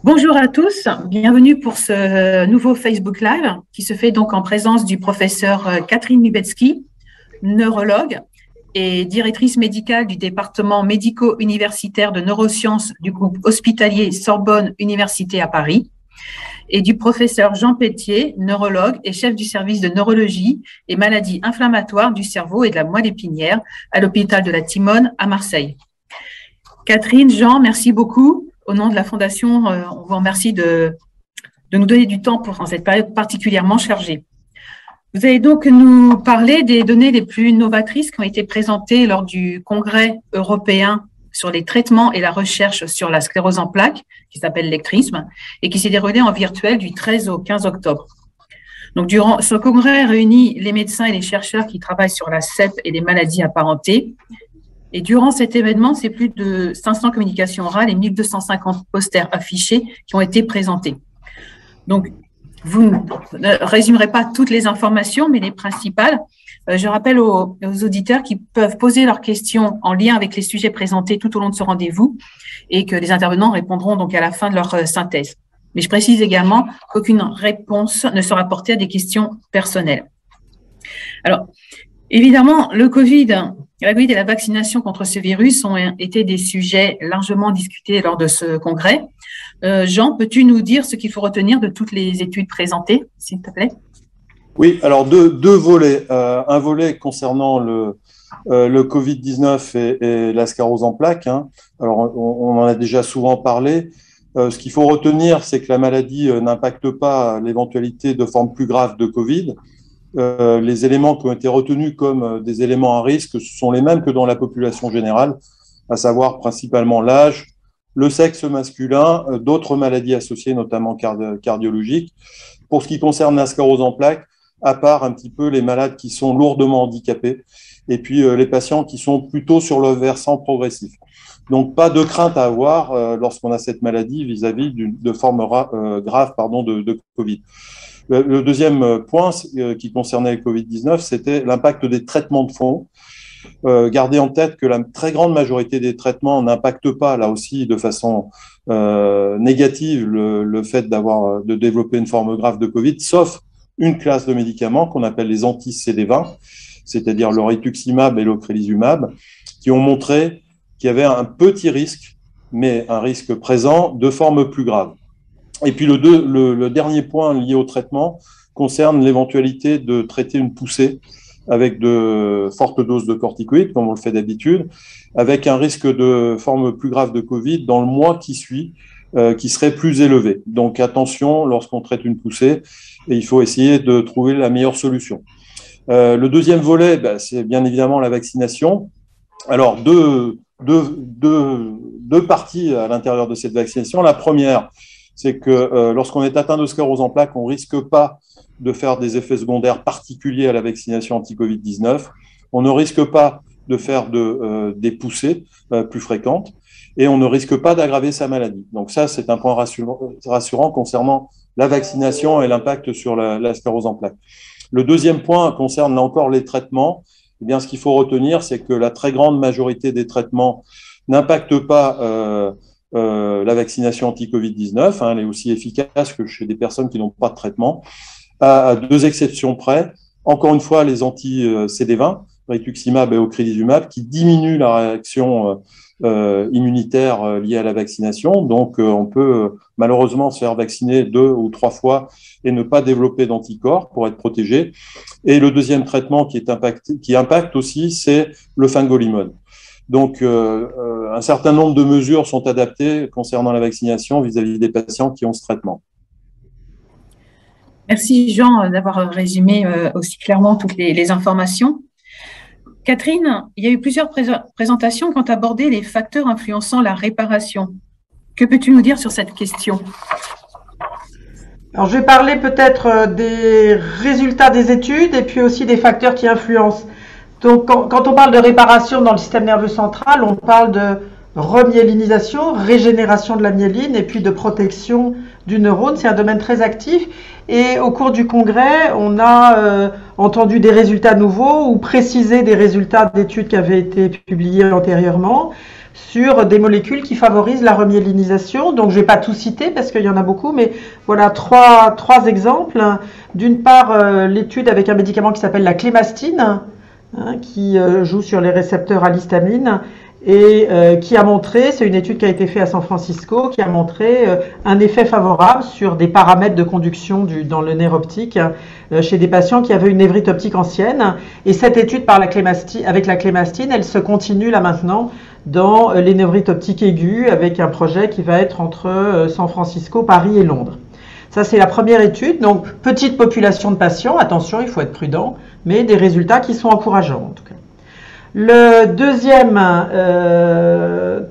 Bonjour à tous, bienvenue pour ce nouveau Facebook Live qui se fait donc en présence du professeur Catherine Lubetsky, neurologue et directrice médicale du département médico-universitaire de neurosciences du groupe hospitalier Sorbonne Université à Paris, et du professeur Jean Pétier, neurologue et chef du service de neurologie et maladies inflammatoires du cerveau et de la moelle épinière à l'hôpital de la Timone à Marseille. Catherine, Jean, merci beaucoup. Au nom de la Fondation, on vous remercie de nous donner du temps en cette période particulièrement chargée. Vous allez donc nous parler des données les plus novatrices qui ont été présentées lors du Congrès européen sur les traitements et la recherche sur la sclérose en plaques, qui s'appelle l'ECTRISM, et qui s'est déroulé en virtuel du 13 au 15 octobre. Donc, durant ce congrès réunit les médecins et les chercheurs qui travaillent sur la CEP et les maladies apparentées. Et durant cet événement, c'est plus de 500 communications orales et 1250 posters affichés qui ont été présentés. Donc, vous ne résumerez pas toutes les informations, mais les principales. Je rappelle aux auditeurs qui peuvent poser leurs questions en lien avec les sujets présentés tout au long de ce rendez-vous et que les intervenants répondront donc à la fin de leur synthèse. Mais je précise également qu'aucune réponse ne sera portée à des questions personnelles. Alors, évidemment, le Covid et la vaccination contre ce virus ont été des sujets largement discutés lors de ce congrès. Jean, peux-tu nous dire ce qu'il faut retenir de toutes les études présentées, s'il te plaît? Oui, alors deux volets. Un volet concernant le Covid-19 et la sclérose en plaques. Alors, on en a déjà souvent parlé. Ce qu'il faut retenir, c'est que la maladie n'impacte pas l'éventualité de formes plus graves de Covid. Les éléments qui ont été retenus comme des éléments à risque sont les mêmes que dans la population générale, à savoir principalement l'âge, le sexe masculin, d'autres maladies associées, notamment cardiologiques. Pour ce qui concerne la sclérose en plaques, à part un petit peu les malades qui sont lourdement handicapés, et puis les patients qui sont plutôt sur le versant progressif. Donc, pas de crainte à avoir lorsqu'on a cette maladie vis-à-vis de formes graves de Covid. Le deuxième point qui concernait le Covid-19, c'était l'impact des traitements de fond. Gardez en tête que la très grande majorité des traitements n'impactent pas, là aussi, de façon négative le fait de développer une forme grave de Covid, sauf une classe de médicaments qu'on appelle les anti-CD20, c'est-à-dire le rituximab et l'ocrelizumab, qui ont montré qu'il y avait un petit risque, mais un risque présent, de formes plus graves. Et puis le dernier point lié au traitement concerne l'éventualité de traiter une poussée avec de fortes doses de corticoïdes, comme on le fait d'habitude, avec un risque de forme plus grave de Covid dans le mois qui suit, qui serait plus élevé. Donc attention, lorsqu'on traite une poussée, et il faut essayer de trouver la meilleure solution. Le deuxième volet, c'est bien évidemment la vaccination. Alors, deux parties à l'intérieur de cette vaccination. La première, c'est que lorsqu'on est atteint de sclérose en plaques, on ne risque pas de faire des effets secondaires particuliers à la vaccination anti-Covid-19. On ne risque pas de faire des poussées plus fréquentes et on ne risque pas d'aggraver sa maladie. Donc ça, c'est un point rassurant concernant la vaccination et l'impact sur la sclérose en plaques. Le deuxième point concerne là encore les traitements. Eh bien, ce qu'il faut retenir, c'est que la très grande majorité des traitements n'impactent pas la vaccination anti-Covid-19, elle est aussi efficace que chez des personnes qui n'ont pas de traitement, à deux exceptions près. Encore une fois, les anti-CD20, rituximab et ocrelizumab, qui diminuent la réaction immunitaire liée à la vaccination. Donc, on peut malheureusement se faire vacciner 2 ou 3 fois et ne pas développer d'anticorps pour être protégé. Et le deuxième traitement qui impacte aussi, c'est le fingolimod. Donc, un certain nombre de mesures sont adaptées concernant la vaccination vis-à-vis des patients qui ont ce traitement. Merci Jean d'avoir résumé aussi clairement toutes les informations. Catherine, il y a eu plusieurs présentations qui ont abordé les facteurs influençant la réparation. Que peux-tu nous dire sur cette question? Alors, je vais parler peut-être des résultats des études et puis aussi des facteurs qui influencent. Donc, quand on parle de réparation dans le système nerveux central, on parle remyélinisation, régénération de la myéline et puis de protection du neurone. C'est un domaine très actif et au cours du congrès, on a entendu des résultats nouveaux ou précisé des résultats d'études qui avaient été publiées antérieurement sur des molécules qui favorisent la remyélinisation. Donc je ne vais pas tout citer parce qu'il y en a beaucoup, mais voilà trois exemples. D'une part, l'étude avec un médicament qui s'appelle la clémastine, qui joue sur les récepteurs à l'histamine et qui a montré, c'est une étude qui a été faite à San Francisco, qui a montré un effet favorable sur des paramètres de conduction dans le nerf optique chez des patients qui avaient une névrite optique ancienne. Et cette étude avec la clémastine, elle se continue là maintenant dans les névrites optiques aiguës avec un projet qui va être entre San Francisco, Paris et Londres. Ça, c'est la première étude. Donc, petite population de patients, attention, il faut être prudent, mais des résultats qui sont encourageants en tout cas. Le deuxième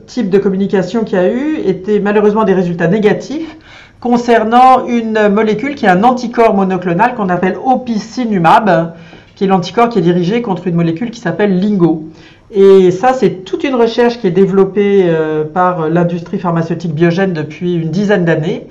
type de communication qu'il y a eu était malheureusement des résultats négatifs concernant une molécule qui est un anticorps monoclonal qu'on appelle opicinumab, qui est l'anticorps qui est dirigé contre une molécule qui s'appelle LINGO. Et ça, c'est toute une recherche qui est développée par l'industrie pharmaceutique Biogen depuis une dizaine d'années.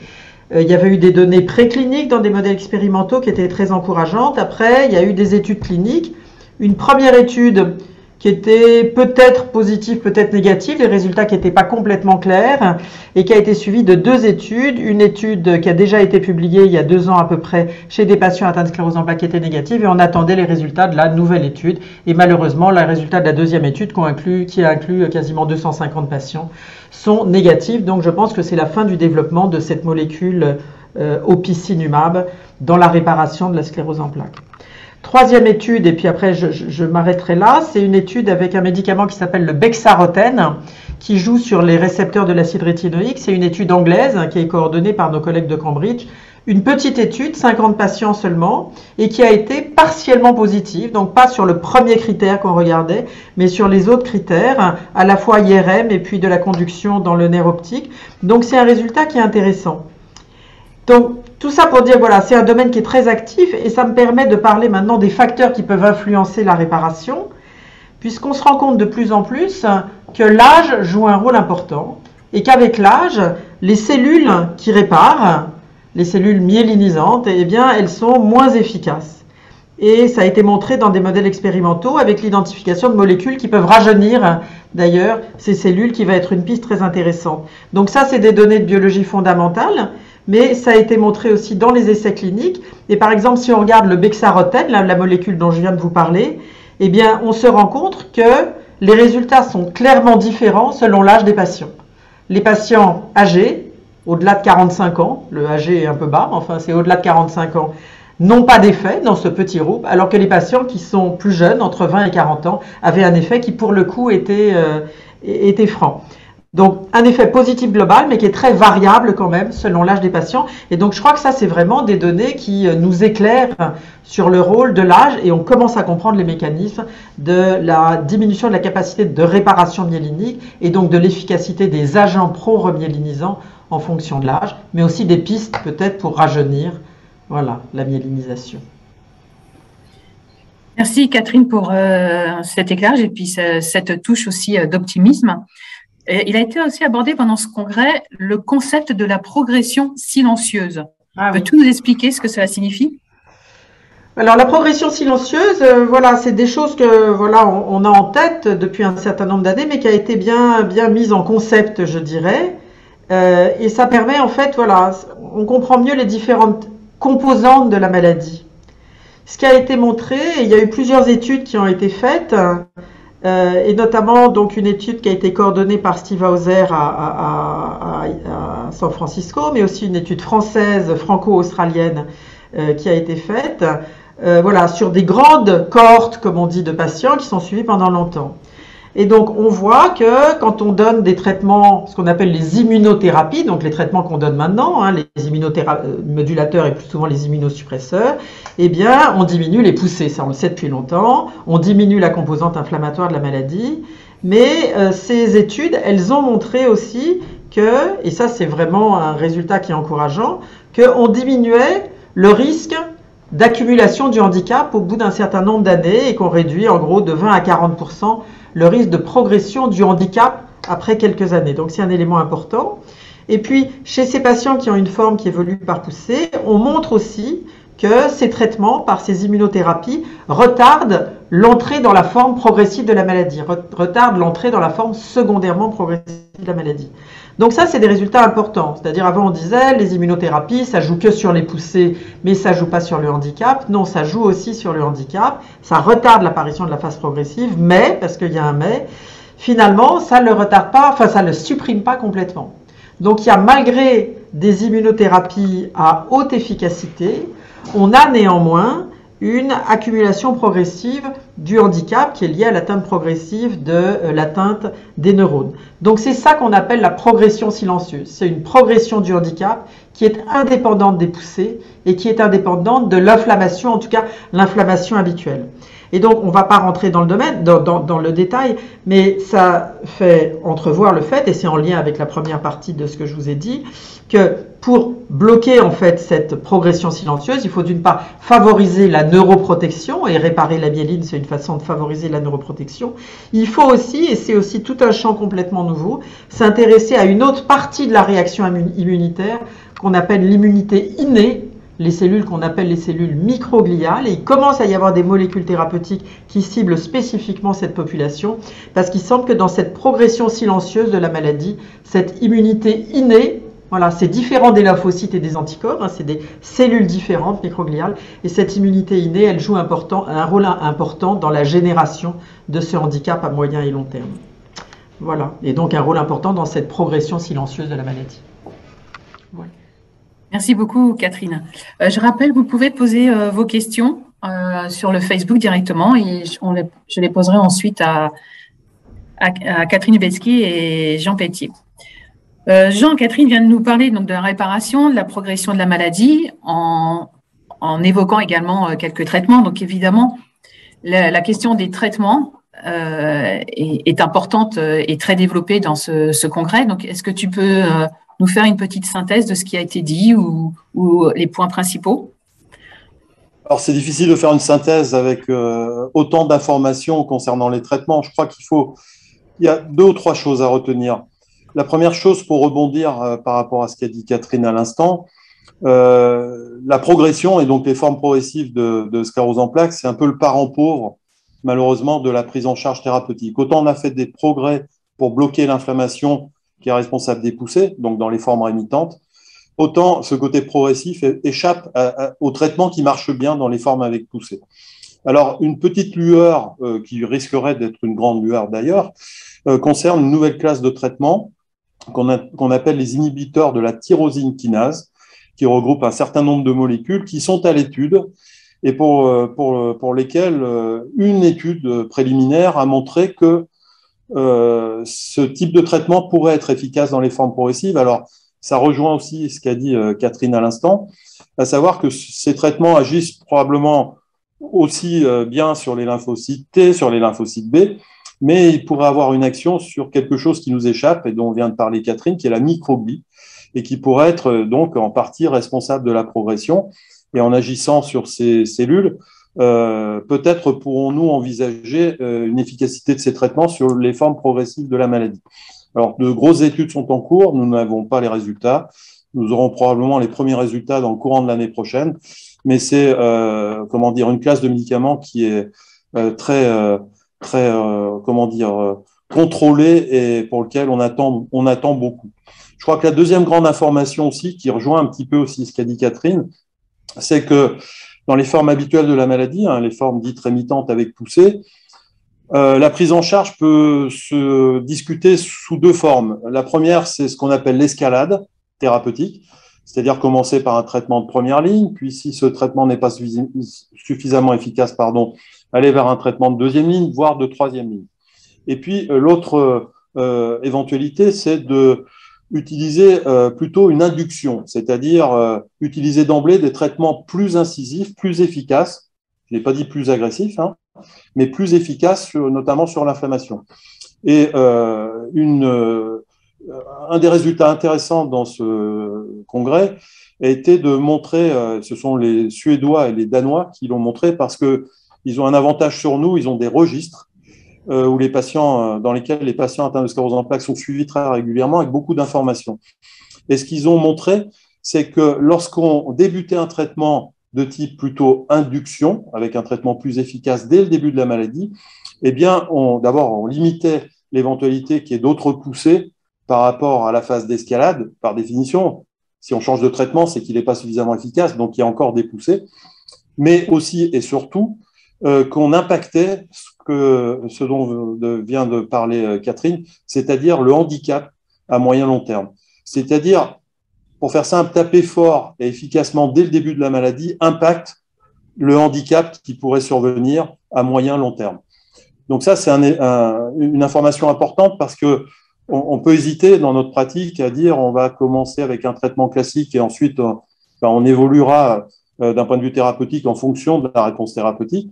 Il y avait eu des données précliniques dans des modèles expérimentaux qui étaient très encourageantes. Après, il y a eu des études cliniques. Une première étude qui était peut-être positive, peut-être négative, les résultats qui n'étaient pas complètement clairs, et qui a été suivie de deux études. Une étude qui a déjà été publiée il y a 2 ans à peu près chez des patients atteints de sclérose en plaques qui était négative, et on attendait les résultats de la nouvelle étude. Et malheureusement, les résultats de la deuxième étude, qui a inclus quasiment 250 patients, sont négatifs. Donc je pense que c'est la fin du développement de cette molécule opicinumab dans la réparation de la sclérose en plaques. Troisième étude, et puis après je m'arrêterai là, c'est une étude avec un médicament qui s'appelle le bexarotène, qui joue sur les récepteurs de l'acide rétinoïque. C'est une étude anglaise qui est coordonnée par nos collègues de Cambridge. Une petite étude, 50 patients seulement, et qui a été partiellement positive, donc pas sur le premier critère qu'on regardait, mais sur les autres critères, à la fois IRM et puis de la conduction dans le nerf optique. Donc c'est un résultat qui est intéressant. Donc, tout ça pour dire, voilà, c'est un domaine qui est très actif et ça me permet de parler maintenant des facteurs qui peuvent influencer la réparation, puisqu'on se rend compte de plus en plus que l'âge joue un rôle important et qu'avec l'âge, les cellules qui réparent, les cellules myélinisantes, eh bien, elles sont moins efficaces. Et ça a été montré dans des modèles expérimentaux avec l'identification de molécules qui peuvent rajeunir, d'ailleurs, ces cellules, qui va être une piste très intéressante. Donc ça, c'est des données de biologie fondamentale. Mais ça a été montré aussi dans les essais cliniques. Et par exemple, si on regarde le bexarotène, la molécule dont je viens de vous parler, eh bien, on se rend compte que les résultats sont clairement différents selon l'âge des patients. Les patients âgés, au-delà de 45 ans, le âgé est un peu bas, enfin c'est au-delà de 45 ans, n'ont pas d'effet dans ce petit groupe, alors que les patients qui sont plus jeunes, entre 20 et 40 ans, avaient un effet qui pour le coup était franc. Donc, un effet positif global, mais qui est très variable quand même, selon l'âge des patients. Et donc, je crois que ça, c'est vraiment des données qui nous éclairent sur le rôle de l'âge et on commence à comprendre les mécanismes de la diminution de la capacité de réparation myélinique et donc de l'efficacité des agents pro-remyélinisants en fonction de l'âge, mais aussi des pistes peut-être pour rajeunir, voilà, la myélinisation. Merci Catherine pour cet éclairage et puis cette touche aussi d'optimisme. Il a été aussi abordé pendant ce congrès le concept de la progression silencieuse. Peux-tu nous expliquer ce que cela signifie? Alors la progression silencieuse, voilà, c'est des choses que voilà on a en tête depuis un certain nombre d'années, mais qui a été bien mise en concept, je dirais. Et ça permet en fait, voilà, on comprend mieux les différentes composantes de la maladie. Ce qui a été montré, et il y a eu plusieurs études qui ont été faites. Et notamment donc une étude qui a été coordonnée par Steve Hauser à San Francisco, mais aussi une étude française, franco-australienne qui a été faite, voilà, sur des grandes cohortes, comme on dit, de patients qui sont suivis pendant longtemps. Et donc on voit que quand on donne des traitements, ce qu'on appelle les immunothérapies, donc les traitements qu'on donne maintenant, les immunomodulateurs et plus souvent les immunosuppresseurs, eh bien on diminue les poussées, ça on le sait depuis longtemps, on diminue la composante inflammatoire de la maladie, mais ces études, elles ont montré aussi que, et ça c'est vraiment un résultat qui est encourageant, qu'on diminuait le risque d'accumulation du handicap au bout d'un certain nombre d'années et qu'on réduit en gros de 20 à 40% le risque de progression du handicap après quelques années. Donc c'est un élément important. Et puis, chez ces patients qui ont une forme qui évolue par poussée, on montre aussi que ces traitements, par ces immunothérapies, retardent l'entrée dans la forme progressive de la maladie, retardent l'entrée dans la forme secondairement progressive de la maladie. Donc ça, c'est des résultats importants. C'est-à-dire, avant, on disait, les immunothérapies, ça joue que sur les poussées, mais ça joue pas sur le handicap. Non, ça joue aussi sur le handicap. Ça retarde l'apparition de la phase progressive, mais, parce qu'il y a un mais, finalement, ça ne le retarde pas, enfin, ça ne le supprime pas complètement. Donc, il y a, malgré des immunothérapies à haute efficacité, on a néanmoins une accumulation progressive du handicap qui est liée à l'atteinte progressive de l'atteinte des neurones. Donc c'est ça qu'on appelle la progression silencieuse. C'est une progression du handicap qui est indépendante des poussées et qui est indépendante de l'inflammation, en tout cas l'inflammation habituelle. Et donc, on ne va pas rentrer dans le domaine, dans le détail, mais ça fait entrevoir le fait, et c'est en lien avec la première partie de ce que je vous ai dit, que pour bloquer en fait cette progression silencieuse, il faut d'une part favoriser la neuroprotection, et réparer la myéline, c'est une façon de favoriser la neuroprotection. Il faut aussi, et c'est aussi tout un champ complètement nouveau, s'intéresser à une autre partie de la réaction immunitaire qu'on appelle l'immunité innée, les cellules qu'on appelle les cellules microgliales, et il commence à y avoir des molécules thérapeutiques qui ciblent spécifiquement cette population, parce qu'il semble que dans cette progression silencieuse de la maladie, cette immunité innée, voilà, c'est différent des lymphocytes et des anticorps, hein, c'est des cellules différentes microgliales, et cette immunité innée, elle joue un rôle important dans la génération de ce handicap à moyen et long terme. Voilà, et donc un rôle important dans cette progression silencieuse de la maladie. Voilà. Merci beaucoup, Catherine. Je rappelle, vous pouvez poser vos questions sur le Facebook directement et je les poserai ensuite à Catherine Hubetsky et Jean Pétier. Catherine vient de nous parler donc de la réparation, de la progression de la maladie, en évoquant également quelques traitements. Donc évidemment, la question des traitements est importante et très développée dans ce congrès. Donc, est-ce que tu peux nous faire une petite synthèse de ce qui a été dit ou les points principaux? Alors, c'est difficile de faire une synthèse avec autant d'informations concernant les traitements. Je crois il y a 2 ou 3 choses à retenir. La première chose, pour rebondir par rapport à ce qu'a dit Catherine à l'instant, la progression et donc les formes progressives de sclérose en plaques, c'est un peu le parent pauvre, malheureusement, de la prise en charge thérapeutique. Autant on a fait des progrès pour bloquer l'inflammation qui est responsable des poussées, donc dans les formes rémitantes, autant ce côté progressif échappe au traitement qui marche bien dans les formes avec poussées. Alors, une petite lueur qui risquerait d'être une grande lueur d'ailleurs, concerne une nouvelle classe de traitement qu'on appelle les inhibiteurs de la tyrosine kinase, qui regroupe un certain nombre de molécules qui sont à l'étude et pour lesquelles une étude préliminaire a montré que ce type de traitement pourrait être efficace dans les formes progressives. Alors, ça rejoint aussi ce qu'a dit Catherine à l'instant, à savoir que ces traitements agissent probablement aussi bien sur les lymphocytes T, sur les lymphocytes B, mais ils pourraient avoir une action sur quelque chose qui nous échappe et dont vient de parler Catherine, qui est la microglie, et qui pourrait être donc en partie responsable de la progression. Et en agissant sur ces cellules, peut-être pourrons-nous envisager une efficacité de ces traitements sur les formes progressives de la maladie. Alors, de grosses études sont en cours, nous n'avons pas les résultats. Nous aurons probablement les premiers résultats dans le courant de l'année prochaine, mais c'est une classe de médicaments qui est très contrôlée et pour lequel on attend beaucoup. Je crois que la deuxième grande information aussi, qui rejoint un petit peu aussi ce qu'a dit Catherine, c'est que dans les formes habituelles de la maladie, les formes dites rémitantes avec poussée, la prise en charge peut se discuter sous 2 formes. La première, c'est ce qu'on appelle l'escalade thérapeutique, c'est-à-dire commencer par un traitement de première ligne, puis si ce traitement n'est pas suffisamment efficace, aller vers un traitement de 2e ligne, voire de 3e ligne. Et puis l'autre éventualité, c'est de utiliser plutôt une induction, c'est-à-dire utiliser d'emblée des traitements plus incisifs, plus efficaces, je n'ai pas dit plus agressifs, mais plus efficaces, notamment sur l'inflammation. Et un des résultats intéressants dans ce congrès a été de montrer, ce sont les Suédois et les Danois qui l'ont montré parce qu'ils ont un avantage sur nous, ils ont des registres. où les patients, dans lesquels les patients atteints de sclérose en plaques sont suivis très régulièrement avec beaucoup d'informations. Et ce qu'ils ont montré, c'est que lorsqu'on débutait un traitement de type plutôt induction, avec un traitement plus efficace dès le début de la maladie, eh bien, d'abord, on limitait l'éventualité qu'il y ait d'autres poussées par rapport à la phase d'escalade, par définition. Si on change de traitement, c'est qu'il n'est pas suffisamment efficace, donc il y a encore des poussées. Mais aussi et surtout, qu'on impactait ce dont vient de parler Catherine, c'est-à-dire le handicap à moyen long terme. C'est-à-dire, pour faire simple, taper fort et efficacement dès le début de la maladie impacte le handicap qui pourrait survenir à moyen long terme. Donc ça, c'est une information importante parce que on peut hésiter dans notre pratique à dire on va commencer avec un traitement classique et ensuite on évoluera d'un point de vue thérapeutique en fonction de la réponse thérapeutique.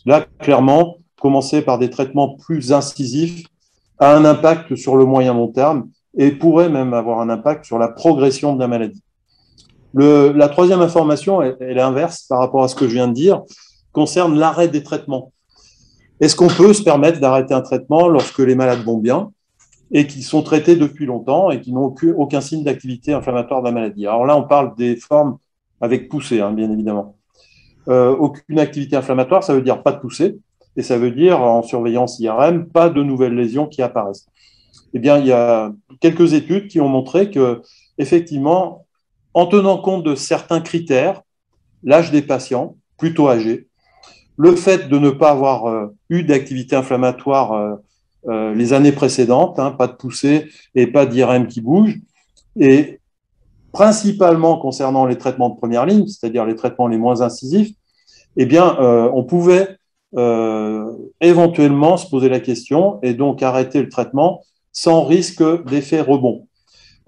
Là, clairement, commencer par des traitements plus incisifs a un impact sur le moyen long terme et pourrait même avoir un impact sur la progression de la maladie. La troisième information, elle est inverse par rapport à ce que je viens de dire, concerne l'arrêt des traitements. Est-ce qu'on peut se permettre d'arrêter un traitement lorsque les malades vont bien et qui sont traités depuis longtemps et qui n'ont aucun signe d'activité inflammatoire de la maladie? Alors là, on parle des formes avec poussée, bien évidemment. Aucune activité inflammatoire, ça veut dire pas de poussée, et ça veut dire, en surveillance IRM, pas de nouvelles lésions qui apparaissent. Eh bien, il y a quelques études qui ont montré que, effectivement, en tenant compte de certains critères, l'âge des patients, plutôt âgés, le fait de ne pas avoir eu d'activité inflammatoire les années précédentes, pas de poussée et pas d'IRM qui bouge, et principalement concernant les traitements de première ligne, c'est-à-dire les traitements les moins incisifs, eh bien, on pouvait éventuellement se poser la question et donc arrêter le traitement sans risque d'effet rebond.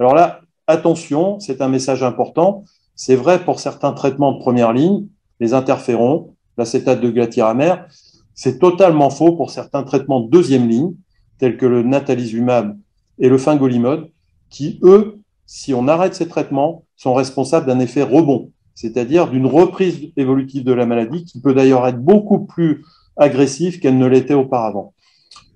Alors là, attention, c'est un message important. C'est vrai pour certains traitements de première ligne, les interférons, l'acétate de glatiramère. C'est totalement faux pour certains traitements de deuxième ligne, tels que le natalizumab et le fingolimod, qui, eux, si on arrête ces traitements, sont responsables d'un effet rebond, c'est-à-dire d'une reprise évolutive de la maladie qui peut d'ailleurs être beaucoup plus agressive qu'elle ne l'était auparavant.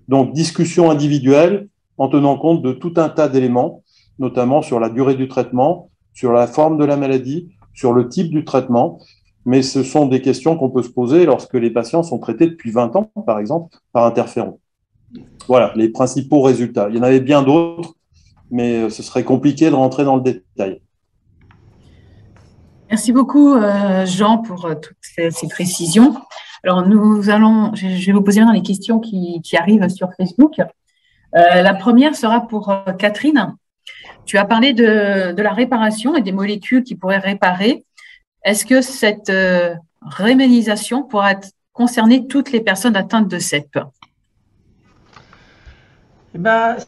Donc, discussion individuelle en tenant compte de tout un tas d'éléments, notamment sur la durée du traitement, sur la forme de la maladie, sur le type du traitement, mais ce sont des questions qu'on peut se poser lorsque les patients sont traités depuis 20 ans, par exemple, par interféron. Voilà, les principaux résultats. Il y en avait bien d'autres, mais ce serait compliqué de rentrer dans le détail. Merci beaucoup, Jean, pour toutes ces précisions. Alors, je vais vous poser maintenant les questions qui arrivent sur Facebook. La première sera pour Catherine. Tu as parlé de la réparation et des molécules qui pourraient réparer. Est-ce que cette rémélisation pourra concerner toutes les personnes atteintes de CEP?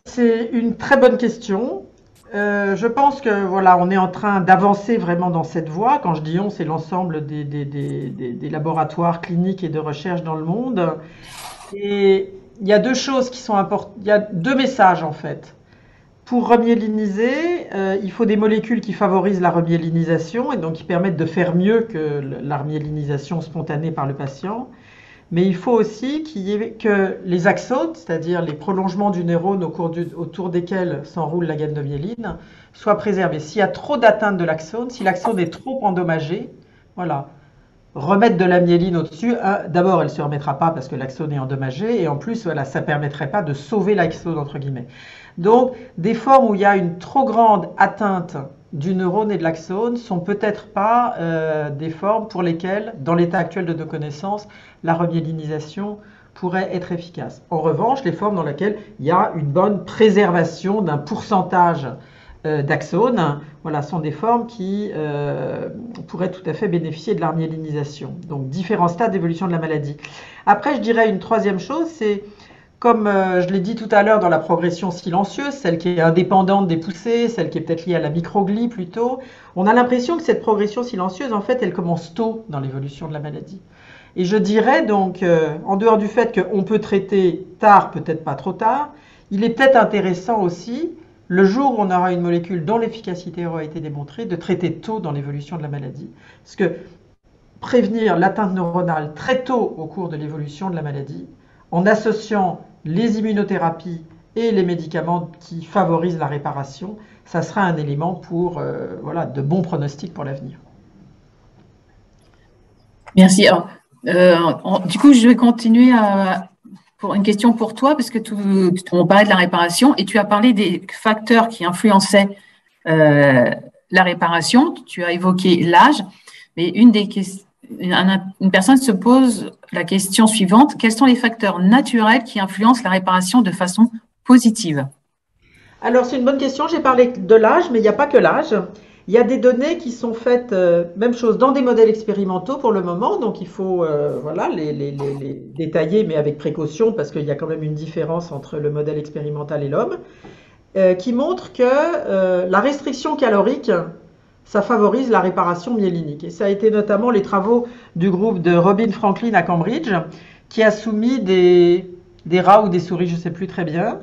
C'est une très bonne question. Je pense que voilà, on est en train d'avancer vraiment dans cette voie. Quand je dis on, c'est l'ensemble des laboratoires cliniques et de recherche dans le monde. Et il y a deux choses qui sont importantes. Il y a deux messages en fait. Pour remyéliniser, il faut des molécules qui favorisent la remyélinisation et donc qui permettent de faire mieux que la remyélinisation spontanée par le patient. Mais il faut aussi que les axones, c'est-à-dire les prolongements du neurone autour desquels s'enroule la gaine de myéline, soient préservés. S'il y a trop d'atteinte de l'axone, si l'axone est trop endommagé, voilà, remettre de la myéline au-dessus, d'abord elle ne se remettra pas parce que l'axone est endommagé, et en plus, voilà, ça ne permettrait pas de sauver l'axone, entre guillemets. Donc, des formes où il y a une trop grande atteinte du neurone et de l'axone sont peut-être pas des formes pour lesquelles, dans l'état actuel de nos connaissances, la remyélinisation pourrait être efficace. En revanche, les formes dans lesquelles il y a une bonne préservation d'un pourcentage d'axone, voilà, sont des formes qui pourraient tout à fait bénéficier de la remyélinisation. Donc, différents stades d'évolution de la maladie. Après, je dirais une troisième chose, c'est comme je l'ai dit tout à l'heure dans la progression silencieuse, celle qui est indépendante des poussées, celle qui est peut-être liée à la microglie plutôt, on a l'impression que cette progression silencieuse, en fait, elle commence tôt dans l'évolution de la maladie. Et je dirais donc, en dehors du fait qu'on peut traiter tard, peut-être pas trop tard, il est peut-être intéressant aussi, le jour où on aura une molécule dont l'efficacité aura été démontrée, de traiter tôt dans l'évolution de la maladie. Parce que prévenir l'atteinte neuronale très tôt au cours de l'évolution de la maladie, en associant les immunothérapies et les médicaments qui favorisent la réparation, ça sera un élément pour voilà, de bons pronostics pour l'avenir. Merci. Alors, du coup, je vais continuer pour une question pour toi, parce que on parlait de la réparation et tu as parlé des facteurs qui influençaient la réparation. Tu as évoqué l'âge, mais une personne se pose la question suivante: quels sont les facteurs naturels qui influencent la réparation de façon positive? Alors, c'est une bonne question. J'ai parlé de l'âge, mais il n'y a pas que l'âge. Il y a des données qui sont faites, même chose, dans des modèles expérimentaux pour le moment. Donc, il faut voilà, les détailler, mais avec précaution, parce qu'il y a quand même une différence entre le modèle expérimental et l'homme, qui montre que la restriction calorique, ça favorise la réparation myélinique. Et ça a été notamment les travaux du groupe de Robin Franklin à Cambridge, qui a soumis des rats ou des souris, je ne sais plus très bien,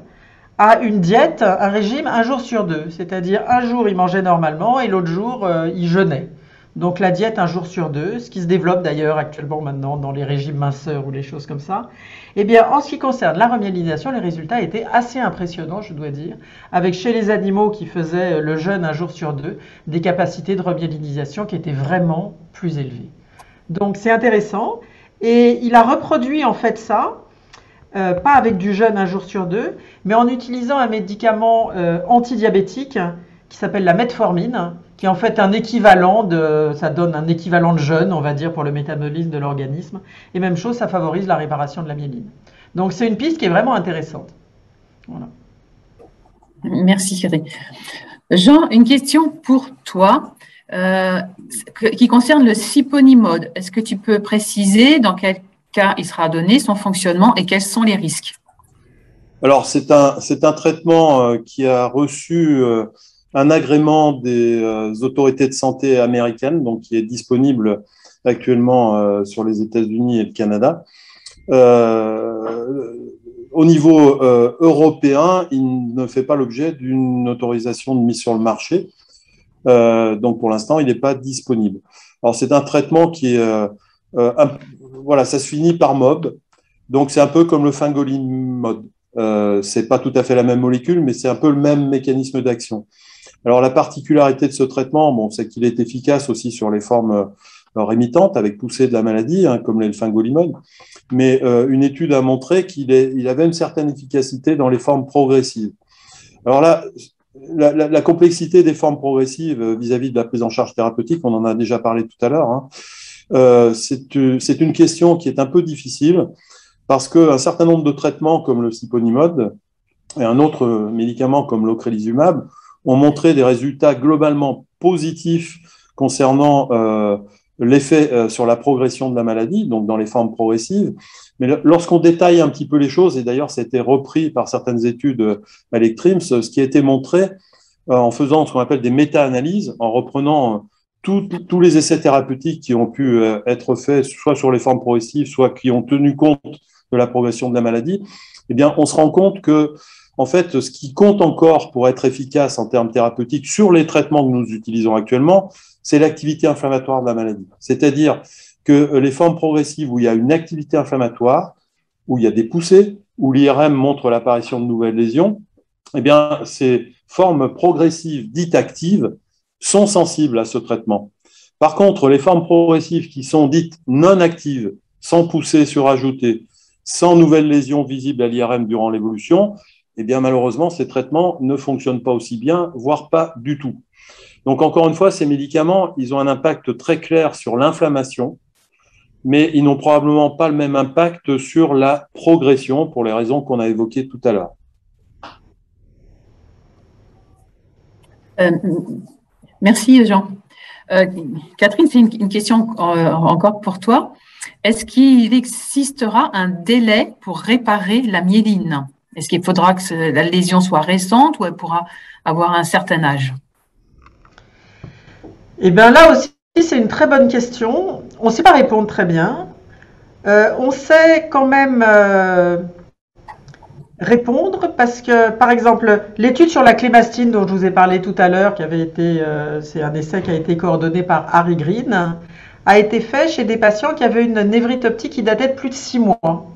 à une diète, un régime 1 jour sur 2. C'est-à-dire un jour il mangeait normalement et l'autre jour il jeûnait. Donc la diète 1 jour sur 2, ce qui se développe d'ailleurs actuellement maintenant dans les régimes minceurs ou les choses comme ça. Eh bien, en ce qui concerne la remyélinisation, les résultats étaient assez impressionnants, je dois dire, avec chez les animaux qui faisaient le jeûne 1 jour sur 2, des capacités de remyélinisation qui étaient vraiment plus élevées. Donc c'est intéressant. Et il a reproduit en fait ça, pas avec du jeûne 1 jour sur 2, mais en utilisant un médicament antidiabétique qui s'appelle la metformine, qui est en fait un équivalent ça donne un équivalent de jeûne, on va dire, pour le métabolisme de l'organisme. Et même chose, ça favorise la réparation de la myéline. Donc c'est une piste qui est vraiment intéressante. Voilà. Merci Catherine. Jean, une question pour toi qui concerne le Siponimod. Est-ce que tu peux préciser dans quel cas il sera donné, son fonctionnement et quels sont les risques? Alors, c'est un traitement qui a reçu un agrément des autorités de santé américaines, donc qui est disponible actuellement sur les États-Unis et le Canada. Au niveau européen, il ne fait pas l'objet d'une autorisation de mise sur le marché. Donc, pour l'instant, il n'est pas disponible. Alors, c'est un traitement qui est voilà, ça se finit par MOB. Donc, c'est un peu comme le Fingolimod. C'est pas tout à fait la même molécule, mais c'est un peu le même mécanisme d'action. Alors, la particularité de ce traitement, bon, c'est qu'il est efficace aussi sur les formes rémitantes avec poussée de la maladie, hein, comme le Fingolimod. Mais une étude a montré qu'il avait une certaine efficacité dans les formes progressives. Alors là, la complexité des formes progressives vis-à-vis de la prise en charge thérapeutique, on en a déjà parlé tout à l'heure, hein. C'est une question qui est un peu difficile parce qu'un certain nombre de traitements comme le Siponimod et un autre médicament comme l'ocrelizumab ont montré des résultats globalement positifs concernant l'effet sur la progression de la maladie, donc dans les formes progressives. Mais lorsqu'on détaille un petit peu les choses, et d'ailleurs ça a été repris par certaines études à l'ECTRIMS, ce qui a été montré en faisant ce qu'on appelle des méta-analyses, en reprenant tous les essais thérapeutiques qui ont pu être faits, soit sur les formes progressives, soit qui ont tenu compte de la progression de la maladie, eh bien, on se rend compte que, en fait, ce qui compte encore pour être efficace en termes thérapeutiques sur les traitements que nous utilisons actuellement, c'est l'activité inflammatoire de la maladie. C'est-à-dire que les formes progressives où il y a une activité inflammatoire, où il y a des poussées, où l'IRM montre l'apparition de nouvelles lésions, eh bien, ces formes progressives dites actives sont sensibles à ce traitement. Par contre, les formes progressives qui sont dites non actives, sans poussée surajoutée, sans nouvelles lésions visibles à l'IRM durant l'évolution, eh bien, malheureusement, ces traitements ne fonctionnent pas aussi bien, voire pas du tout. Donc, encore une fois, ces médicaments, ils ont un impact très clair sur l'inflammation, mais ils n'ont probablement pas le même impact sur la progression pour les raisons qu'on a évoquées tout à l'heure. Merci, Jean. Catherine, c'est une question encore pour toi. Est-ce qu'il existera un délai pour réparer la myéline? Est-ce qu'il faudra que la lésion soit récente ou elle pourra avoir un certain âge? Eh bien, là aussi, c'est une très bonne question. On ne sait pas répondre très bien. On sait quand même répondre parce que, par exemple, l'étude sur la clémastine dont je vous ai parlé tout à l'heure, c'est un essai qui a été coordonné par Harry Green, a été fait chez des patients qui avaient une névrite optique qui datait de plus de 6 mois.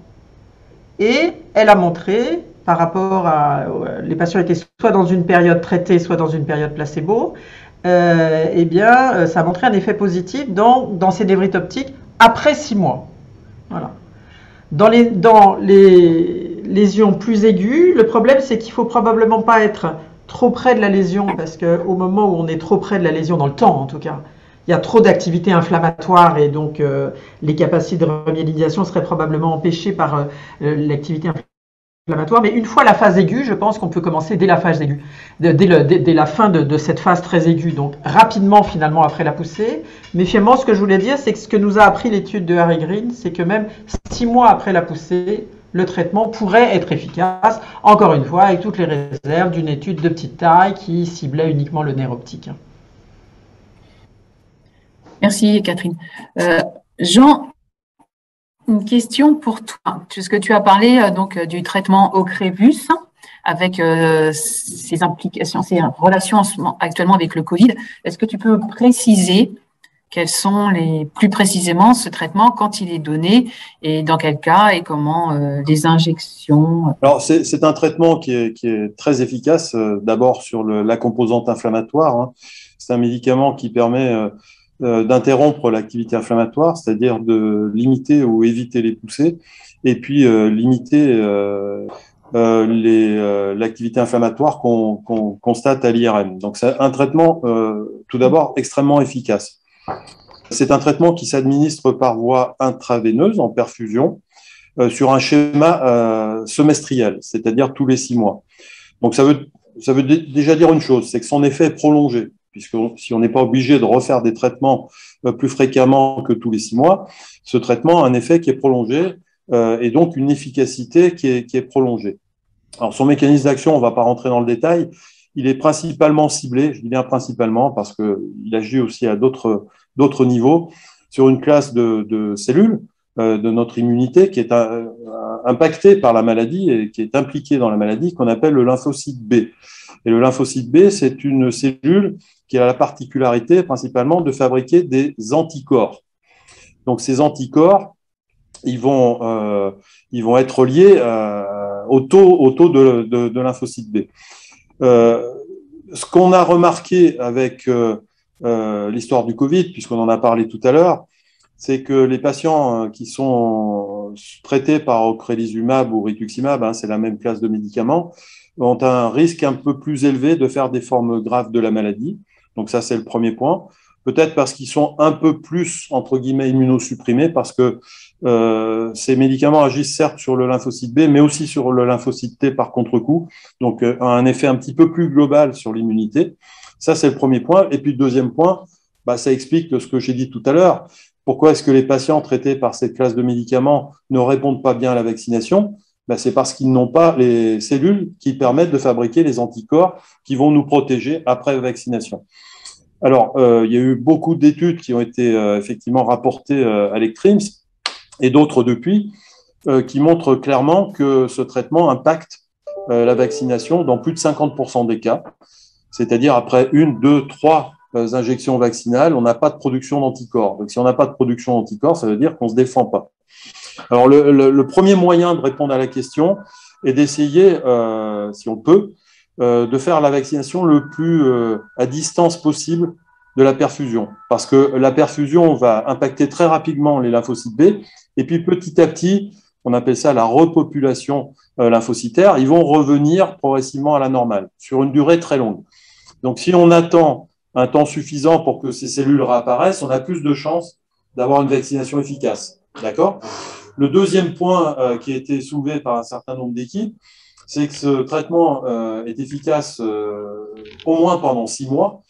Et elle a montré, par rapport à les patients étaient soit dans une période traitée, soit dans une période placebo, eh bien, ça a montré un effet positif dans ces névrites optiques après 6 mois. Voilà. Dans les lésions plus aiguës, le problème c'est qu'il ne faut probablement pas être trop près de la lésion, parce qu'au moment où on est trop près de la lésion, dans le temps en tout cas, il y a trop d'activité inflammatoire et donc les capacités de remyélinisation seraient probablement empêchées par l'activité inflammatoire. Mais une fois la phase aiguë, je pense qu'on peut commencer dès la phase aiguë, dès la fin de cette phase très aiguë, donc rapidement finalement après la poussée. Mais finalement, ce que je voulais dire, c'est que ce que nous a appris l'étude de Harry Green, c'est que même 6 mois après la poussée, le traitement pourrait être efficace, encore une fois, avec toutes les réserves d'une étude de petite taille qui ciblait uniquement le nerf optique. Merci Catherine. Jean, une question pour toi, puisque tu as parlé donc du traitement Ocrevus avec ses implications, ses relations actuellement avec le Covid. Est-ce que tu peux préciser quels sont plus précisément ce traitement, quand il est donné et dans quel cas et comment les injections? Alors, c'est un traitement qui est très efficace, d'abord sur la composante inflammatoire, hein. C'est un médicament qui permet d'interrompre l'activité inflammatoire, c'est-à-dire de limiter ou éviter les poussées, et puis limiter l'activité inflammatoire qu'on constate à l'IRM. Donc, c'est un traitement, tout d'abord, extrêmement efficace. C'est un traitement qui s'administre par voie intraveineuse en perfusion sur un schéma semestriel, c'est-à-dire tous les 6 mois. Donc ça veut déjà dire une chose, c'est que son effet est prolongé, puisque si on n'est pas obligé de refaire des traitements plus fréquemment que tous les 6 mois, ce traitement a un effet qui est prolongé et donc une efficacité qui est prolongée. Alors son mécanisme d'action, on ne va pas rentrer dans le détail, il est principalement ciblé, je dis bien principalement parce qu'il agit aussi à d'autres niveaux, sur une classe de cellules de notre immunité qui est impactée par la maladie et qui est impliquée dans la maladie, qu'on appelle le lymphocyte B. Et le lymphocyte B, c'est une cellule qui a la particularité principalement de fabriquer des anticorps. Donc ces anticorps, ils vont être liés au taux de lymphocyte B. Ce qu'on a remarqué avec l'histoire du Covid, puisqu'on en a parlé tout à l'heure, c'est que les patients qui sont traités par ocrelizumab ou rituximab, hein, c'est la même classe de médicaments, ont un risque un peu plus élevé de faire des formes graves de la maladie. Donc ça, c'est le premier point. Peut-être parce qu'ils sont un peu plus, entre guillemets, immunosupprimés, parce que ces médicaments agissent certes sur le lymphocyte B, mais aussi sur le lymphocyte T par contre-coup, donc un effet un petit peu plus global sur l'immunité. Ça, c'est le premier point. Et puis le deuxième point, ça explique ce que j'ai dit tout à l'heure. Pourquoi est-ce que les patients traités par cette classe de médicaments ne répondent pas bien à la vaccination? C'est parce qu'ils n'ont pas les cellules qui permettent de fabriquer les anticorps qui vont nous protéger après la vaccination. Alors, il y a eu beaucoup d'études qui ont été effectivement rapportées à l'ECTRIMS et d'autres depuis, qui montrent clairement que ce traitement impacte la vaccination dans plus de 50% des cas, c'est-à-dire après 1, 2, 3 injections vaccinales, on n'a pas de production d'anticorps. Donc, si on n'a pas de production d'anticorps, ça veut dire qu'on ne se défend pas. Alors, le premier moyen de répondre à la question est d'essayer, si on peut, de faire la vaccination le plus à distance possible de la perfusion. Parce que la perfusion va impacter très rapidement les lymphocytes B, et puis petit à petit, on appelle ça la repopulation lymphocytaire, ils vont revenir progressivement à la normale, sur une durée très longue. Donc, si on attend un temps suffisant pour que ces cellules réapparaissent, on a plus de chances d'avoir une vaccination efficace. D'accord ? Le deuxième point qui a été soulevé par un certain nombre d'équipes, c'est que ce traitement est efficace au moins pendant 6 mois,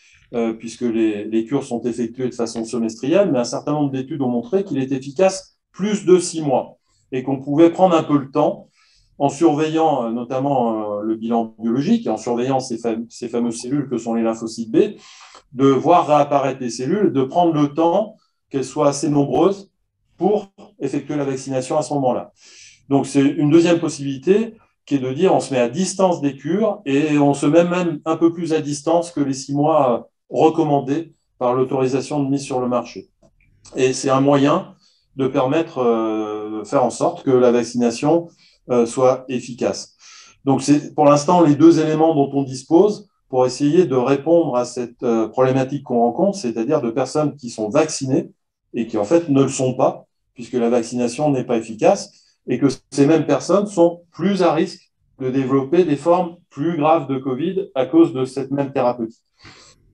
puisque les cures sont effectuées de façon semestrielle, mais un certain nombre d'études ont montré qu'il est efficace plus de 6 mois et qu'on pouvait prendre un peu le temps en surveillant notamment le bilan biologique et en surveillant ces fameuses cellules que sont les lymphocytes B, de voir réapparaître les cellules, de prendre le temps qu'elles soient assez nombreuses pour effectuer la vaccination à ce moment-là. Donc, c'est une deuxième possibilité qui est de dire on se met à distance des cures et on se met même un peu plus à distance que les 6 mois recommandés par l'autorisation de mise sur le marché. Et c'est un moyen de permettre de faire en sorte que la vaccination soit efficace. Donc, c'est pour l'instant les deux éléments dont on dispose pour essayer de répondre à cette problématique qu'on rencontre, c'est-à-dire de personnes qui sont vaccinées et qui en fait ne le sont pas, puisque la vaccination n'est pas efficace, et que ces mêmes personnes sont plus à risque de développer des formes plus graves de Covid à cause de cette même thérapeutique.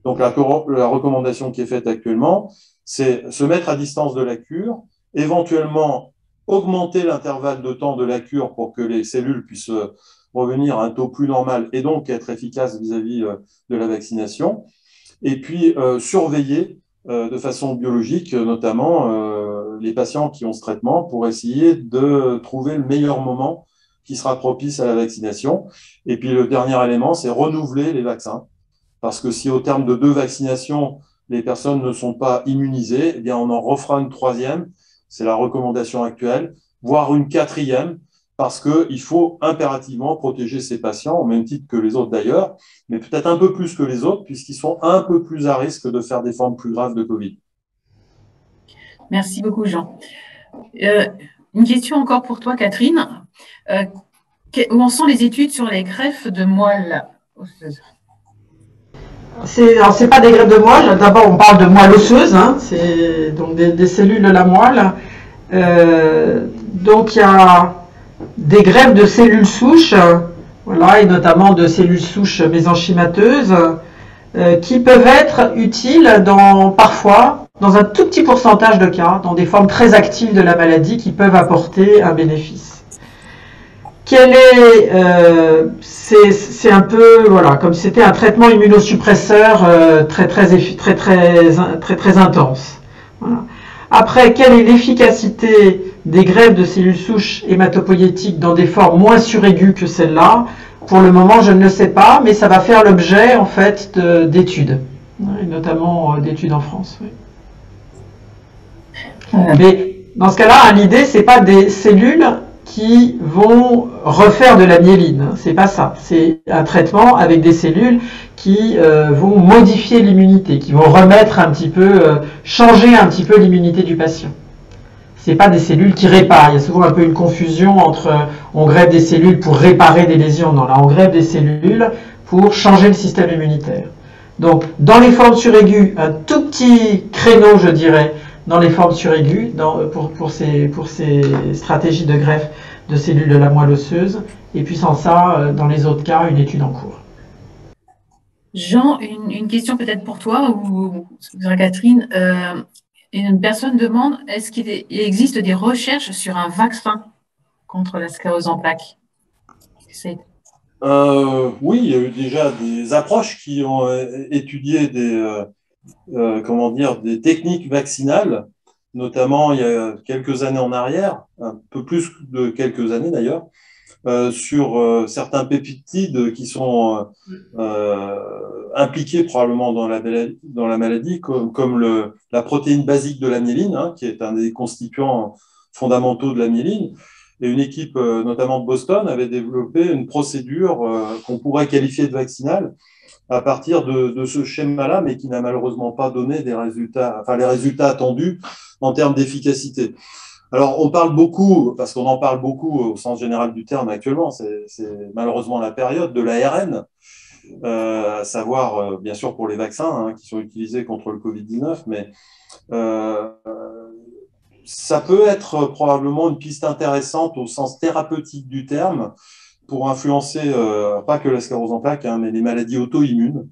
Donc la recommandation qui est faite actuellement, c'est se mettre à distance de la cure, éventuellement augmenter l'intervalle de temps de la cure pour que les cellules puissent revenir à un taux plus normal et donc être efficaces vis-à-vis de la vaccination, et puis surveiller de façon biologique, notamment les patients qui ont ce traitement, pour essayer de trouver le meilleur moment qui sera propice à la vaccination. Et puis le dernier élément, c'est renouveler les vaccins. Parce que si au terme de 2 vaccinations, les personnes ne sont pas immunisées, eh bien on en refera une troisième, c'est la recommandation actuelle, voire une quatrième, parce qu'il faut impérativement protéger ces patients, au même titre que les autres d'ailleurs, mais peut-être un peu plus que les autres, puisqu'ils sont un peu plus à risque de faire des formes plus graves de Covid. Merci beaucoup, Jean. Une question encore pour toi, Catherine. Où en sont les études sur les greffes de moelle osseuse? C'est pas des greffes de moelle. D'abord, on parle de moelle osseuse, hein, c'est donc des cellules de la moelle. Donc, il y a des greffes de cellules souches, voilà, et notamment de cellules souches mésenchymateuses, qui peuvent être utiles parfois, dans un tout petit pourcentage de cas, dans des formes très actives de la maladie qui peuvent apporter un bénéfice. C'est un peu, voilà, comme si c'était un traitement immunosuppresseur très intense. Voilà. Après, quelle est l'efficacité des greffes de cellules souches hématopoïétiques dans des formes moins suraiguës que celle-là? Pour le moment, je ne le sais pas, mais ça va faire l'objet en fait d'études, notamment d'études en France. Oui. Mais dans ce cas-là, l'idée, c'est pas des cellules qui vont refaire de la myéline, c'est pas ça. C'est un traitement avec des cellules qui vont modifier l'immunité, qui vont remettre un petit peu, changer un petit peu l'immunité du patient. C'est pas des cellules qui réparent. Il y a souvent un peu une confusion entre on greffe des cellules pour réparer des lésions. Non, là on greffe des cellules pour changer le système immunitaire. Donc dans les formes suraiguës, un tout petit créneau, je dirais, dans les formes suraiguës, pour ces stratégies de greffe de cellules de la moelle osseuse, et puis sans ça, dans les autres cas, une étude en cours. Jean, une question peut-être pour toi ou Catherine. Une personne demande, est-ce qu'il existe des recherches sur un vaccin contre la sclérose en plaques? Oui, il y a eu déjà des approches qui ont étudié des techniques vaccinales, notamment il y a quelques années en arrière, un peu plus de quelques années d'ailleurs, sur certains peptides qui sont impliqués probablement dans la maladie, comme la protéine basique de la myéline, hein, qui est un des constituants fondamentaux de la myéline. Et une équipe, notamment de Boston, avait développé une procédure qu'on pourrait qualifier de vaccinale à partir de ce schéma-là, mais qui n'a malheureusement pas donné les résultats attendus en termes d'efficacité. Alors, on parle beaucoup, parce qu'on en parle beaucoup au sens général du terme actuellement, c'est malheureusement la période de l'ARN, à savoir, bien sûr, pour les vaccins hein, qui sont utilisés contre le Covid-19, mais ça peut être probablement une piste intéressante au sens thérapeutique du terme pour influencer, pas que la sclérose en plaques, hein, mais les maladies auto-immunes.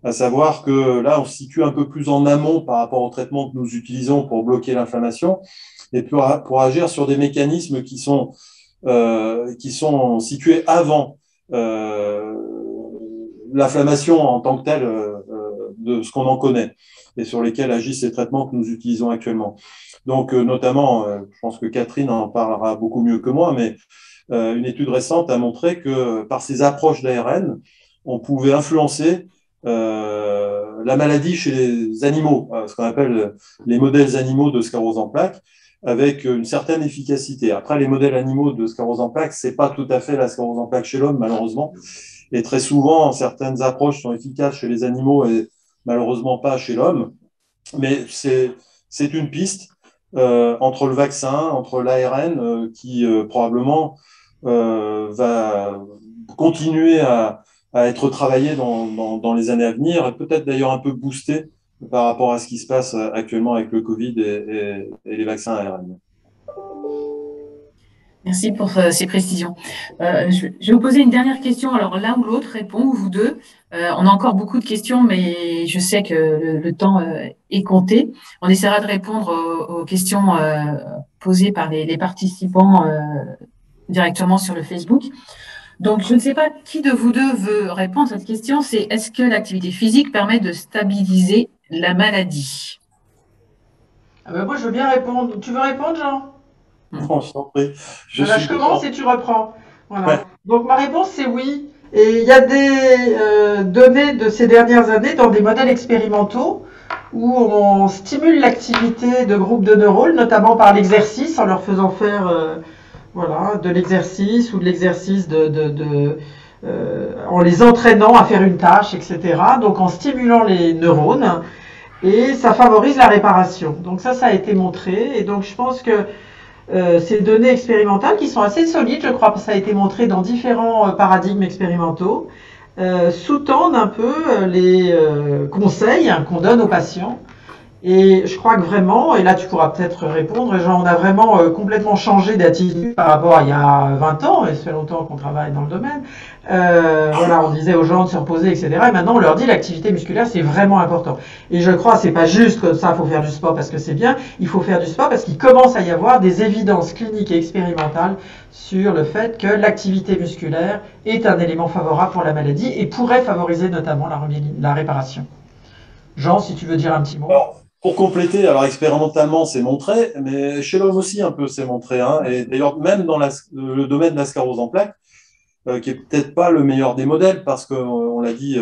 À savoir que là, on se situe un peu plus en amont par rapport au traitement que nous utilisons pour bloquer l'inflammation et pour agir sur des mécanismes qui sont situés avant l'inflammation en tant que telle de ce qu'on en connaît et sur lesquels agissent ces traitements que nous utilisons actuellement. Donc, notamment, je pense que Catherine en parlera beaucoup mieux que moi, mais une étude récente a montré que par ces approches d'ARN, on pouvait influencer la maladie chez les animaux, ce qu'on appelle les modèles animaux de sclérose en plaques, avec une certaine efficacité. Après, les modèles animaux de sclérose en plaques, c'est pas tout à fait la sclérose en plaques chez l'homme, malheureusement. Et très souvent, certaines approches sont efficaces chez les animaux et malheureusement pas chez l'homme. Mais c'est une piste entre le vaccin, entre l'ARN, qui probablement va continuer à être travaillé dans les années à venir et peut-être d'ailleurs un peu boosté par rapport à ce qui se passe actuellement avec le Covid et les vaccins ARN. Merci pour ces précisions. Je vais vous poser une dernière question. Alors, l'un ou l'autre répond, ou vous deux. On a encore beaucoup de questions, mais je sais que le temps est compté. On essaiera de répondre aux questions posées par les participants directement sur le Facebook. Donc, je ne sais pas qui de vous deux veut répondre à cette question. C'est est-ce que l'activité physique permet de stabiliser la maladie? Ah ben moi, je veux bien répondre. Tu veux répondre, Jean? Non, je t'en prie. Voilà, je commence et tu reprends. Voilà. Ouais. Donc ma réponse c'est oui. Et il y a des données de ces dernières années dans des modèles expérimentaux où on stimule l'activité de groupes de neurones, notamment par l'exercice, en leur faisant faire voilà, de l'exercice ou de l'exercice en les entraînant à faire une tâche, etc. Donc en stimulant les neurones et ça favorise la réparation. Donc ça a été montré et donc je pense que ces données expérimentales qui sont assez solides, je crois que ça a été montré dans différents paradigmes expérimentaux, sous-tendent un peu les conseils qu'on donne aux patients. Et je crois que vraiment, et là tu pourras peut-être répondre, Jean, on a vraiment complètement changé d'attitude par rapport à il y a 20 ans, et ça fait longtemps qu'on travaille dans le domaine. Voilà, on disait aux gens de se reposer, etc. Et maintenant on leur dit l'activité musculaire c'est vraiment important. Et je crois que c'est pas juste comme ça, il faut faire du sport parce que c'est bien, il faut faire du sport parce qu'il commence à y avoir des évidences cliniques et expérimentales sur le fait que l'activité musculaire est un élément favorable pour la maladie et pourrait favoriser notamment la réparation. Jean, si tu veux dire un petit mot. Alors, pour compléter, alors expérimentalement, c'est montré, mais chez l'homme aussi un peu, c'est montré. Hein, et d'ailleurs, même dans le domaine de la sclérose en plaques, qui est peut-être pas le meilleur des modèles, parce qu'on l'a dit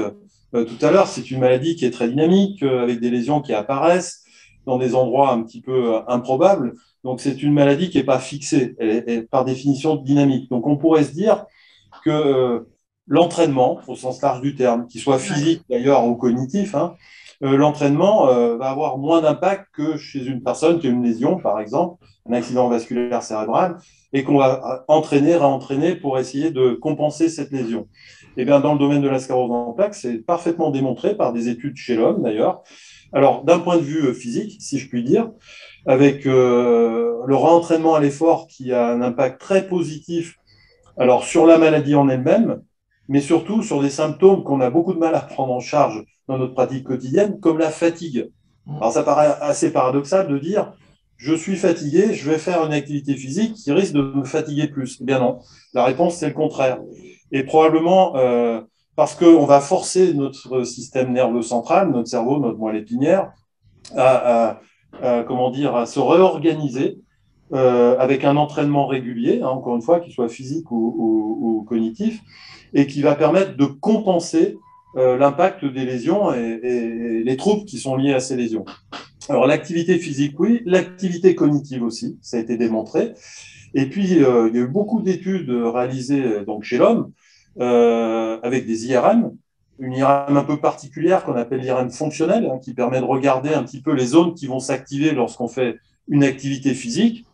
tout à l'heure, c'est une maladie qui est très dynamique, avec des lésions qui apparaissent dans des endroits un petit peu improbables. Donc, c'est une maladie qui n'est pas fixée, elle est par définition dynamique. Donc, on pourrait se dire que l'entraînement, au sens large du terme, qu'il soit physique d'ailleurs ou cognitif, hein, l'entraînement va avoir moins d'impact que chez une personne qui a une lésion, par exemple, un accident vasculaire cérébral, et qu'on va entraîner, réentraîner pour essayer de compenser cette lésion. Et bien, dans le domaine de la sclérose en plaques, c'est parfaitement démontré par des études chez l'homme, d'ailleurs. Alors, d'un point de vue physique, si je puis dire, avec le réentraînement à l'effort qui a un impact très positif alors, sur la maladie en elle-même, mais surtout sur des symptômes qu'on a beaucoup de mal à prendre en charge dans notre pratique quotidienne, comme la fatigue. Alors, ça paraît assez paradoxal de dire je suis fatigué, je vais faire une activité physique qui risque de me fatiguer plus. Eh bien non, la réponse, c'est le contraire. Et probablement parce qu'on va forcer notre système nerveux central, notre cerveau, notre moelle épinière, comment dire, à se réorganiser avec un entraînement régulier, hein, encore une fois, qu'il soit physique ou cognitif, et qui va permettre de compenser l'impact des lésions et les troubles qui sont liés à ces lésions. Alors, l'activité physique, oui, l'activité cognitive aussi, ça a été démontré. Et puis, il y a eu beaucoup d'études réalisées donc, chez l'homme avec des IRM, une IRM un peu particulière qu'on appelle l'IRM fonctionnelle, hein, qui permet de regarder un petit peu les zones qui vont s'activer lorsqu'on fait une activité physique,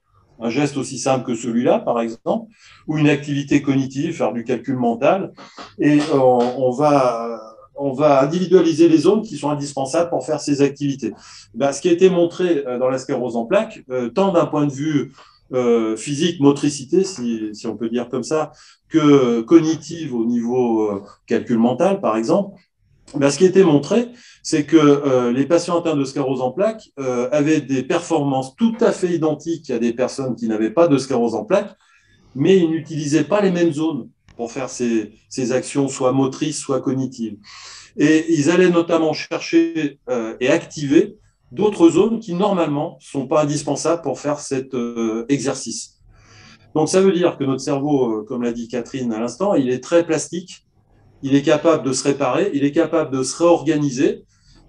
un geste aussi simple que celui-là, par exemple, ou une activité cognitive, faire du calcul mental, et on va individualiser les zones qui sont indispensables pour faire ces activités. Ben, ce qui a été montré dans la sclérose en plaques, tant d'un point de vue physique, motricité, si on peut dire comme ça, que cognitive au niveau calcul mental, par exemple, ben, ce qui a été montré, c'est que les patients atteints de sclérose en plaques avaient des performances tout à fait identiques à des personnes qui n'avaient pas de sclérose en plaques, mais ils n'utilisaient pas les mêmes zones pour faire ces actions, soit motrices, soit cognitives. Et ils allaient notamment chercher et activer d'autres zones qui, normalement, ne sont pas indispensables pour faire cet exercice. Donc, ça veut dire que notre cerveau, comme l'a dit Catherine à l'instant, il est très plastique, il est capable de se réparer, il est capable de se réorganiser,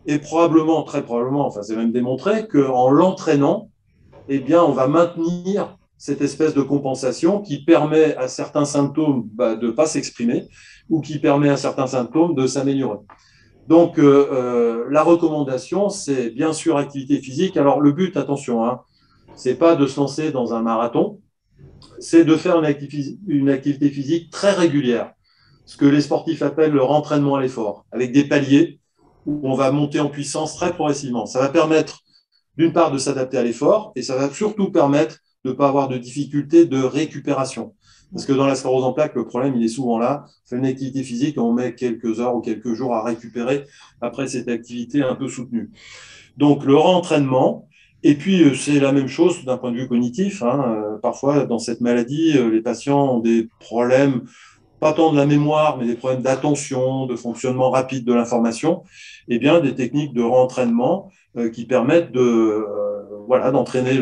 et probablement, très probablement, enfin c'est même démontré, qu'en l'entraînant, eh bien, on va maintenir cette espèce de compensation qui permet à certains symptômes de ne pas s'exprimer ou qui permet à certains symptômes de s'améliorer. Donc, la recommandation, c'est bien sûr activité physique. Alors, le but, attention, hein, c'est pas de se lancer dans un marathon. c'est de faire une activité physique très régulière, ce que les sportifs appellent le rentraînement à l'effort, avec des paliers où on va monter en puissance très progressivement. Ça va permettre, d'une part, de s'adapter à l'effort, et ça va surtout permettre de ne pas avoir de difficultés de récupération. Parce que dans la sclérose en plaques, le problème, il est souvent là. On fait une activité physique et on met quelques heures ou quelques jours à récupérer après cette activité un peu soutenue. Donc, le rentraînement, et puis c'est la même chose d'un point de vue cognitif. Parfois, dans cette maladie, les patients ont des problèmes, pas tant de la mémoire, mais des problèmes d'attention, de fonctionnement rapide de l'information. Eh bien, des techniques de rentraînement qui permettent d'entraîner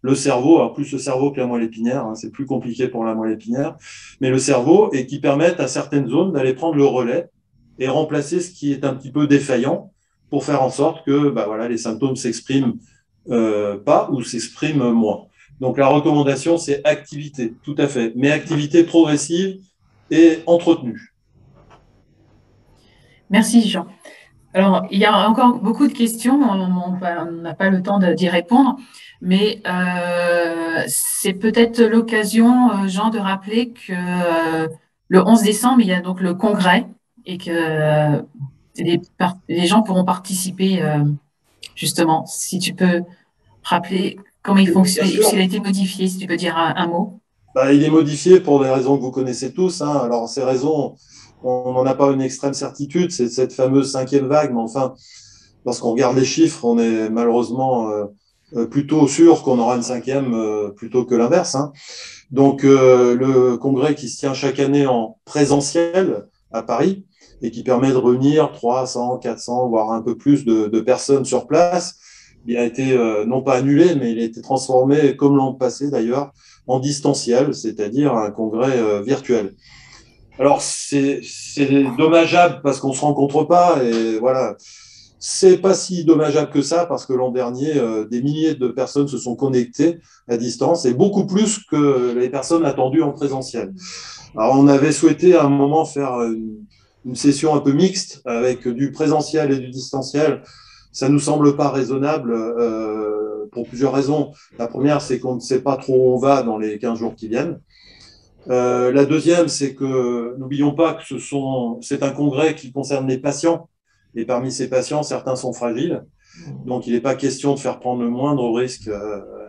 le cerveau, alors plus le cerveau que la moelle épinière, c'est plus compliqué pour la moelle épinière, mais le cerveau, et qui permettent à certaines zones d'aller prendre le relais et remplacer ce qui est un petit peu défaillant pour faire en sorte que les symptômes s'expriment pas ou s'expriment moins. Donc la recommandation, c'est activité, tout à fait, mais activité progressive et entretenue. Merci Jean. Alors, il y a encore beaucoup de questions, on n'a pas le temps d'y répondre, mais c'est peut-être l'occasion, Jean, de rappeler que le 11 décembre, il y a donc le congrès et que les gens pourront participer, justement. Si tu peux rappeler comment il fonctionne, s'il a été modifié, si tu peux dire un mot. Il est modifié pour des raisons que vous connaissez tous. Alors, ces raisons, on n'en a pas une extrême certitude, c'est cette fameuse 5e vague, mais enfin, lorsqu'on regarde les chiffres, on est malheureusement plutôt sûr qu'on aura une 5e plutôt que l'inverse. Donc, le congrès qui se tient chaque année en présentiel à Paris et qui permet de réunir 300, 400, voire un peu plus de personnes sur place, il a été non pas annulé, mais il a été transformé, comme l'an passé d'ailleurs, en distanciel, c'est-à-dire un congrès virtuel. Alors, c'est dommageable parce qu'on ne se rencontre pas, et voilà. C'est pas si dommageable que ça, parce que l'an dernier, des milliers de personnes se sont connectées à distance, et beaucoup plus que les personnes attendues en présentiel. Alors, on avait souhaité à un moment faire une session un peu mixte, avec du présentiel et du distanciel. Ça ne nous semble pas raisonnable pour plusieurs raisons. La première, c'est qu'on ne sait pas trop où on va dans les 15 jours qui viennent. La deuxième, c'est que n'oublions pas que c'est un congrès qui concerne les patients. Et parmi ces patients, certains sont fragiles. Donc, il n'est pas question de faire prendre le moindre risque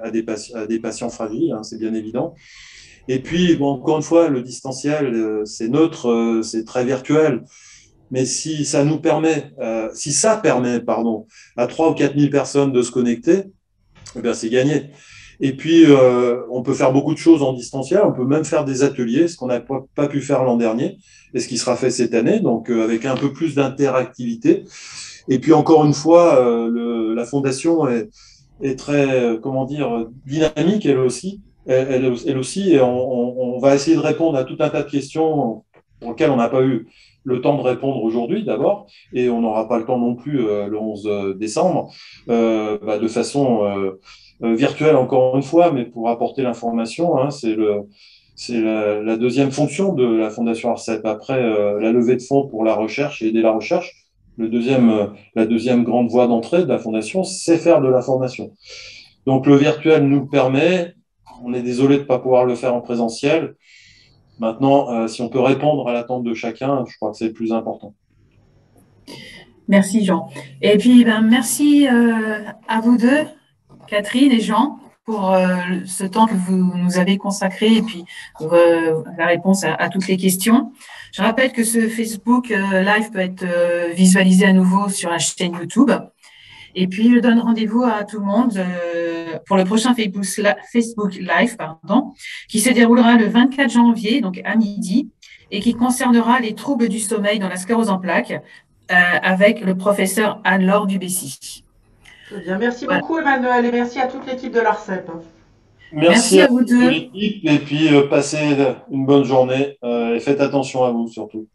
à des patients fragiles, c'est bien évident. Et puis, encore une fois, le distanciel, c'est neutre, c'est très virtuel. Mais si ça permet, à 3 ou 4 000 personnes de se connecter, eh bien, c'est gagné. Et puis, on peut faire beaucoup de choses en distanciel. On peut même faire des ateliers, ce qu'on n'a pas pu faire l'an dernier, et ce qui sera fait cette année, donc avec un peu plus d'interactivité. Et puis, encore une fois, la fondation est très, dynamique, elle aussi. Et on va essayer de répondre à tout un tas de questions pour lesquelles on n'a pas eu le temps de répondre aujourd'hui d'abord, et on n'aura pas le temps non plus le 11 décembre, de façon virtuelle encore une fois, mais pour apporter l'information. C'est la deuxième fonction de la Fondation ARCEP, après la levée de fonds pour la recherche et aider la recherche. La deuxième grande voie d'entrée de la Fondation, c'est faire de la formation. Donc le virtuel nous le permet. On est désolé de ne pas pouvoir le faire en présentiel. Maintenant, si on peut répondre à l'attente de chacun, je crois que c'est le plus important. Merci Jean. Et puis, merci à vous deux, Catherine et Jean, pour ce temps que vous nous avez consacré et puis pour la réponse à toutes les questions. Je rappelle que ce Facebook Live peut être visualisé à nouveau sur la chaîne YouTube. Et puis, je donne rendez-vous à tout le monde pour le prochain Facebook Live, qui se déroulera le 24 janvier, donc à midi, et qui concernera les troubles du sommeil dans la sclérose en plaques avec le professeur Anne-Laure Dubessy. Très bien. Merci beaucoup, Emmanuel, et merci à toute l'équipe de l'ARCEP. Merci à vous deux. Et puis, passez une bonne journée et faites attention à vous surtout.